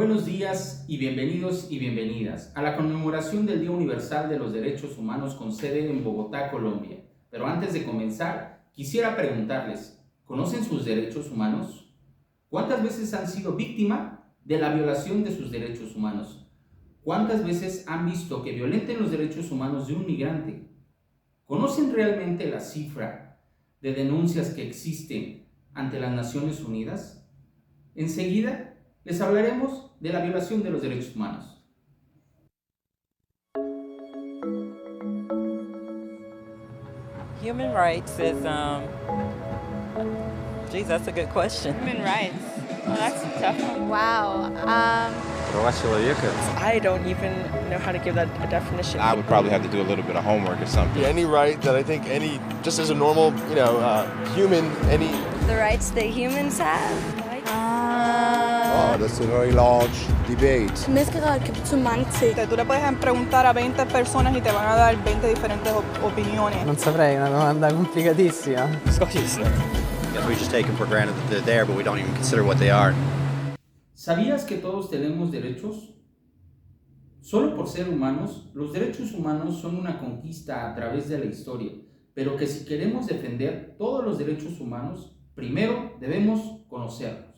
Buenos días y bienvenidas a la conmemoración del Día Universal de los Derechos Humanos con sede en Bogotá, Colombia. Pero antes de comenzar, quisiera preguntarles, ¿conocen sus derechos humanos? ¿Cuántas veces han sido víctima de la violación de sus derechos humanos? ¿Cuántas veces han visto que violenten los derechos humanos de un migrante? ¿Conocen realmente la cifra de denuncias que existen ante las Naciones Unidas? Enseguida les hablaremos de la violación de los derechos humanos. Human rights is, geez, that's a good question. Human rights. Oh, that's a tough one. Wow. I don't even know how to give that a definition. I would probably have to do a little bit of homework or something. Any right that I think just as a normal, human, The rights that humans have. That's a very large debate. Menneskerettigheder kan betyde mange ting. Tú le puedes preguntar a 20 personas y te van a dar 20 diferentes opiniones. Non saprei, una domanda complicatissima. Guess we just take them for granted that they're there, but we don't even consider what they are. ¿Sabías que todos tenemos derechos? Solo por ser humanos, los derechos humanos son una conquista a través de la historia, pero que si queremos defender todos los derechos humanos, primero debemos conocerlos.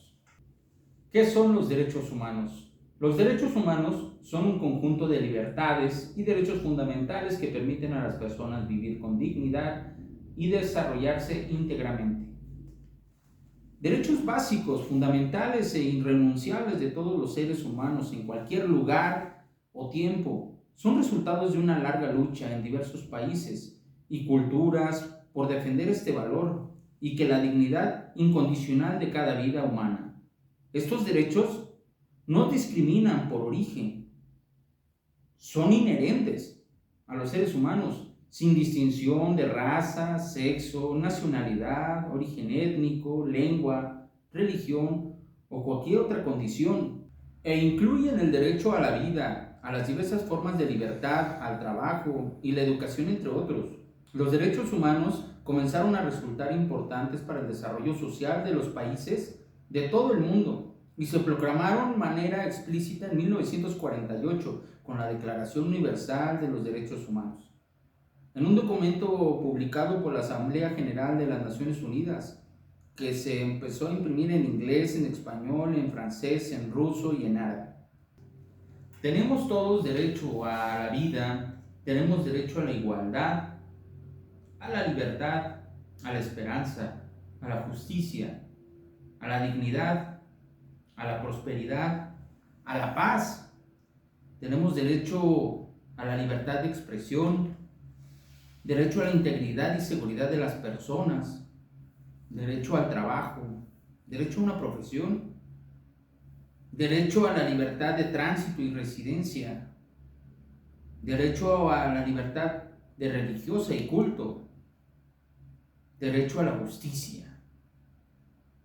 ¿Qué son los derechos humanos? Los derechos humanos son un conjunto de libertades y derechos fundamentales que permiten a las personas vivir con dignidad y desarrollarse íntegramente. Derechos básicos, fundamentales e irrenunciables de todos los seres humanos en cualquier lugar o tiempo son resultados de una larga lucha en diversos países y culturas por defender este valor y que la dignidad incondicional de cada vida humana. Estos derechos no discriminan por origen, son inherentes a los seres humanos, sin distinción de raza, sexo, nacionalidad, origen étnico, lengua, religión o cualquier otra condición, e incluyen el derecho a la vida, a las diversas formas de libertad, al trabajo y la educación, entre otros. Los derechos humanos comenzaron a resultar importantes para el desarrollo social de los países de todo el mundo y se proclamaron de manera explícita en 1948 con la Declaración Universal de los Derechos Humanos. En un documento publicado por la Asamblea General de las Naciones Unidas, que se empezó a imprimir en inglés, en español, en francés, en ruso y en árabe. Tenemos todos derecho a la vida, tenemos derecho a la igualdad, a la libertad, a la esperanza, a la justicia, a la dignidad, a la prosperidad, a la paz. Tenemos derecho a la libertad de expresión, derecho a la integridad y seguridad de las personas, derecho al trabajo, derecho a una profesión, derecho a la libertad de tránsito y residencia, derecho a la libertad de religiosa y culto, derecho a la justicia.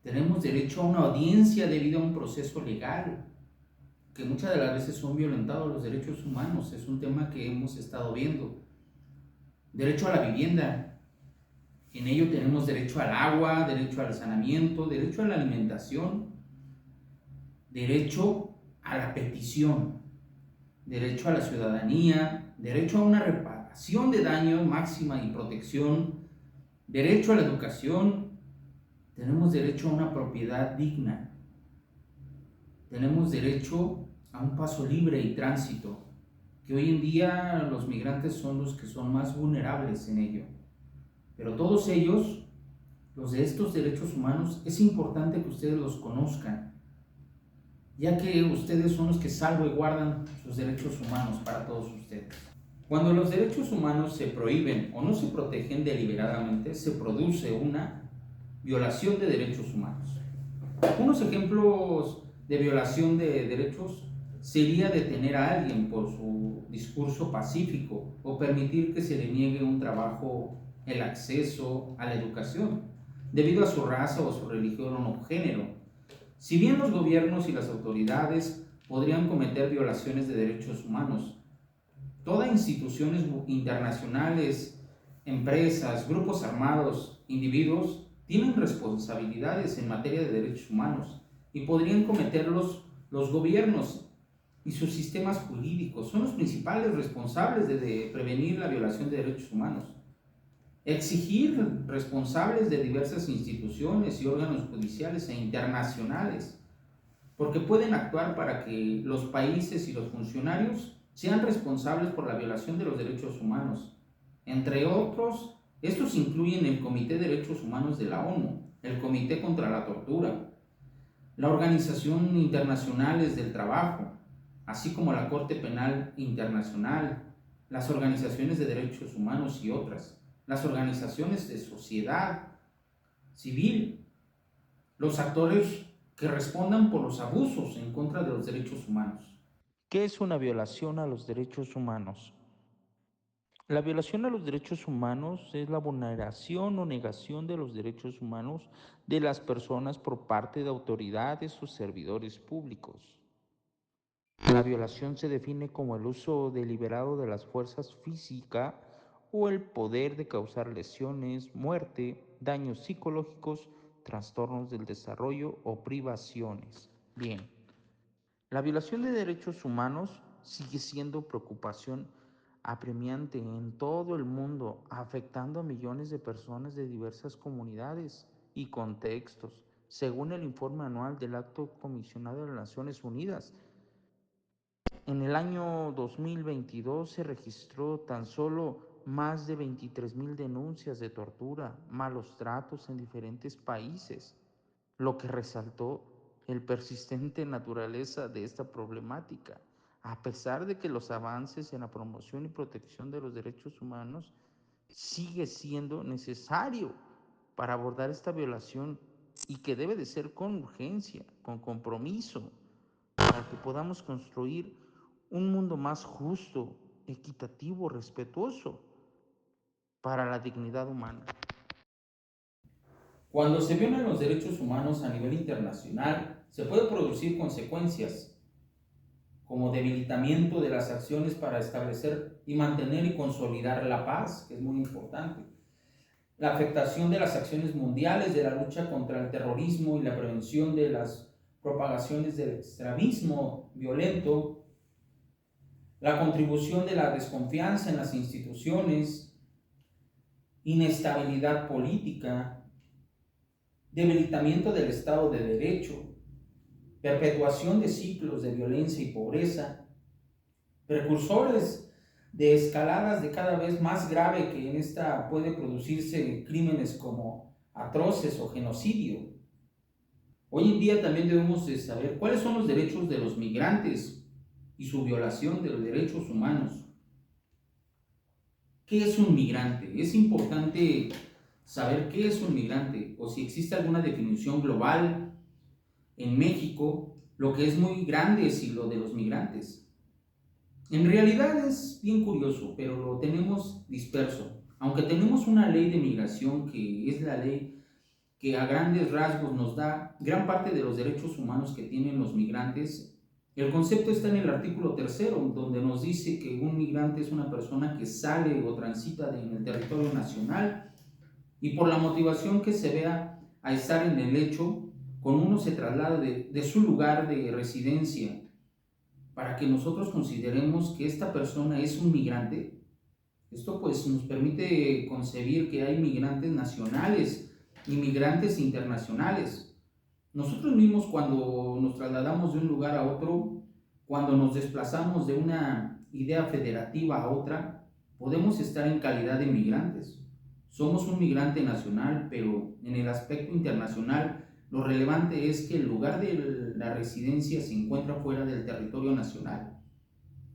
Tenemos derecho a una audiencia debido a un proceso legal, que muchas de las veces son violentados los derechos humanos. Es un tema que hemos estado viendo. Derecho a la vivienda. En ello tenemos derecho al agua, derecho al saneamiento, derecho a la alimentación, derecho a la petición, derecho a la ciudadanía, derecho a una reparación de daño máxima y protección, derecho a la educación. Tenemos derecho a una propiedad digna. Tenemos derecho a un paso libre y tránsito, que hoy en día los migrantes son los que son más vulnerables en ello. Pero todos ellos, los de estos derechos humanos, es importante que ustedes los conozcan, ya que ustedes son los que salvaguardan sus derechos humanos para todos ustedes. Cuando los derechos humanos se prohíben o no se protegen deliberadamente, se produce una violación de derechos humanos. Unos ejemplos de violación de derechos sería detener a alguien por su discurso pacífico o permitir que se le niegue un trabajo, el acceso a la educación, debido a su raza o su religión o género. Si bien los gobiernos y las autoridades podrían cometer violaciones de derechos humanos, todas instituciones internacionales, empresas, grupos armados, individuos, tienen responsabilidades en materia de derechos humanos y podrían cometerlos Los gobiernos y sus sistemas jurídicos son los principales responsables de prevenir la violación de derechos humanos. Exigir responsables de diversas instituciones y órganos judiciales e internacionales, porque pueden actuar para que los países y los funcionarios sean responsables por la violación de los derechos humanos. Entre otros, estos incluyen el Comité de Derechos Humanos de la ONU, el Comité contra la Tortura, la Organización Internacional del Trabajo, así como la Corte Penal Internacional, las organizaciones de derechos humanos y otras, las organizaciones de sociedad civil, los actores que respondan por los abusos en contra de los derechos humanos. ¿Qué es una violación a los derechos humanos? La violación a los derechos humanos es la vulneración o negación de los derechos humanos de las personas por parte de autoridades o servidores públicos. La violación se define como el uso deliberado de las fuerzas físicas o el poder de causar lesiones, muerte, daños psicológicos, trastornos del desarrollo o privaciones. Bien, la violación de derechos humanos sigue siendo preocupación apremiante en todo el mundo, afectando a millones de personas de diversas comunidades y contextos, según el informe anual del Alto Comisionado de las Naciones Unidas. En el año 2022 se registró tan solo más de 23,000 denuncias de tortura, malos tratos en diferentes países, lo que resaltó el persistente naturaleza de esta problemática. A pesar de que los avances en la promoción y protección de los derechos humanos sigue siendo necesario para abordar esta violación y que debe de ser con urgencia, con compromiso, para que podamos construir un mundo más justo, equitativo, respetuoso para la dignidad humana. Cuando se violan los derechos humanos a nivel internacional, se pueden producir consecuencias como debilitamiento de las acciones para establecer y mantener y consolidar la paz, que es muy importante. La afectación de las acciones mundiales de la lucha contra el terrorismo y la prevención de las propagaciones del extremismo violento. La contribución de la desconfianza en las instituciones, inestabilidad política, debilitamiento del Estado de Derecho, perpetuación de ciclos de violencia y pobreza, precursores de escaladas de cada vez más grave que en esta puede producirse crímenes como atroces o genocidio. Hoy en día también debemos de saber cuáles son los derechos de los migrantes y su violación de los derechos humanos. ¿Qué es un migrante? Es importante saber qué es un migrante o si existe alguna definición global. En México, lo que es muy grande es lo de los migrantes. En realidad es bien curioso, pero lo tenemos disperso. Aunque tenemos una ley de migración que es la ley que a grandes rasgos nos da gran parte de los derechos humanos que tienen los migrantes, el concepto está en el artículo 3, donde nos dice que un migrante es una persona que sale o transita en el territorio nacional y por la motivación que se vea a estar en el hecho, con uno se traslada de su lugar de residencia para que nosotros consideremos que esta persona es un migrante. Esto pues nos permite concebir que hay migrantes nacionales y migrantes internacionales. Nosotros mismos cuando nos trasladamos de un lugar a otro, cuando nos desplazamos de una idea federativa a otra, podemos estar en calidad de migrantes. Somos un migrante nacional, pero en el aspecto internacional lo relevante es que el lugar de la residencia se encuentra fuera del territorio nacional.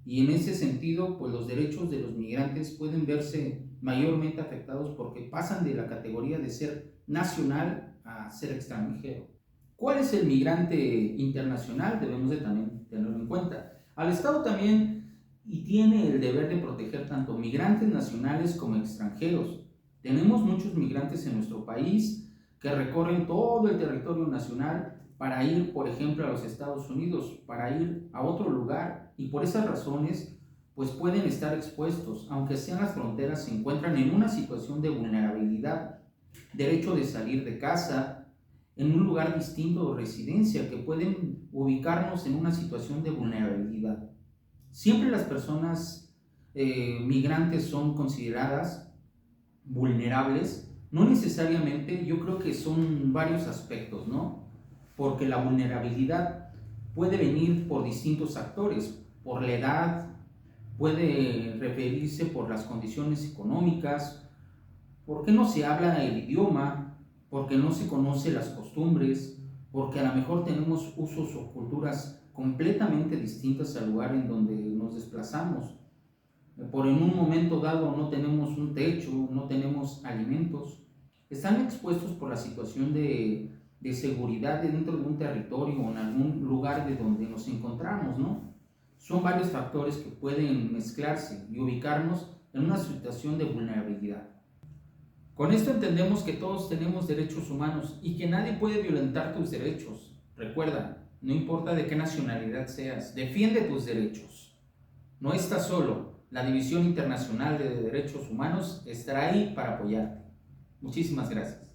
Y en ese sentido, pues los derechos de los migrantes pueden verse mayormente afectados porque pasan de la categoría de ser nacional a ser extranjero. ¿Cuál es el migrante internacional? Debemos de también tenerlo en cuenta. Al Estado también y tiene el deber de proteger tanto migrantes nacionales como extranjeros. Tenemos muchos migrantes en nuestro país que recorren todo el territorio nacional para ir, por ejemplo, a los Estados Unidos, para ir a otro lugar, y por esas razones, pues pueden estar expuestos, aunque sean las fronteras, se encuentran en una situación de vulnerabilidad, derecho de salir de casa, en un lugar distinto de residencia, que pueden ubicarnos en una situación de vulnerabilidad. Siempre las personas migrantes son consideradas vulnerables, no necesariamente, yo creo que son varios aspectos, ¿no? Porque la vulnerabilidad puede venir por distintos actores, por la edad, puede referirse por las condiciones económicas, porque no se habla el idioma, porque no se conocen las costumbres, porque a lo mejor tenemos usos o culturas completamente distintas al lugar en donde nos desplazamos. Por en un momento dado no tenemos un techo, no tenemos alimentos. Están expuestos por la situación de seguridad dentro de un territorio o en algún lugar de donde nos encontramos, ¿no? Son varios factores que pueden mezclarse y ubicarnos en una situación de vulnerabilidad. Con esto entendemos que todos tenemos derechos humanos y que nadie puede violentar tus derechos. Recuerda, no importa de qué nacionalidad seas, defiende tus derechos. No estás solo. La División Internacional de Derechos Humanos estará ahí para apoyarte. Muchísimas gracias.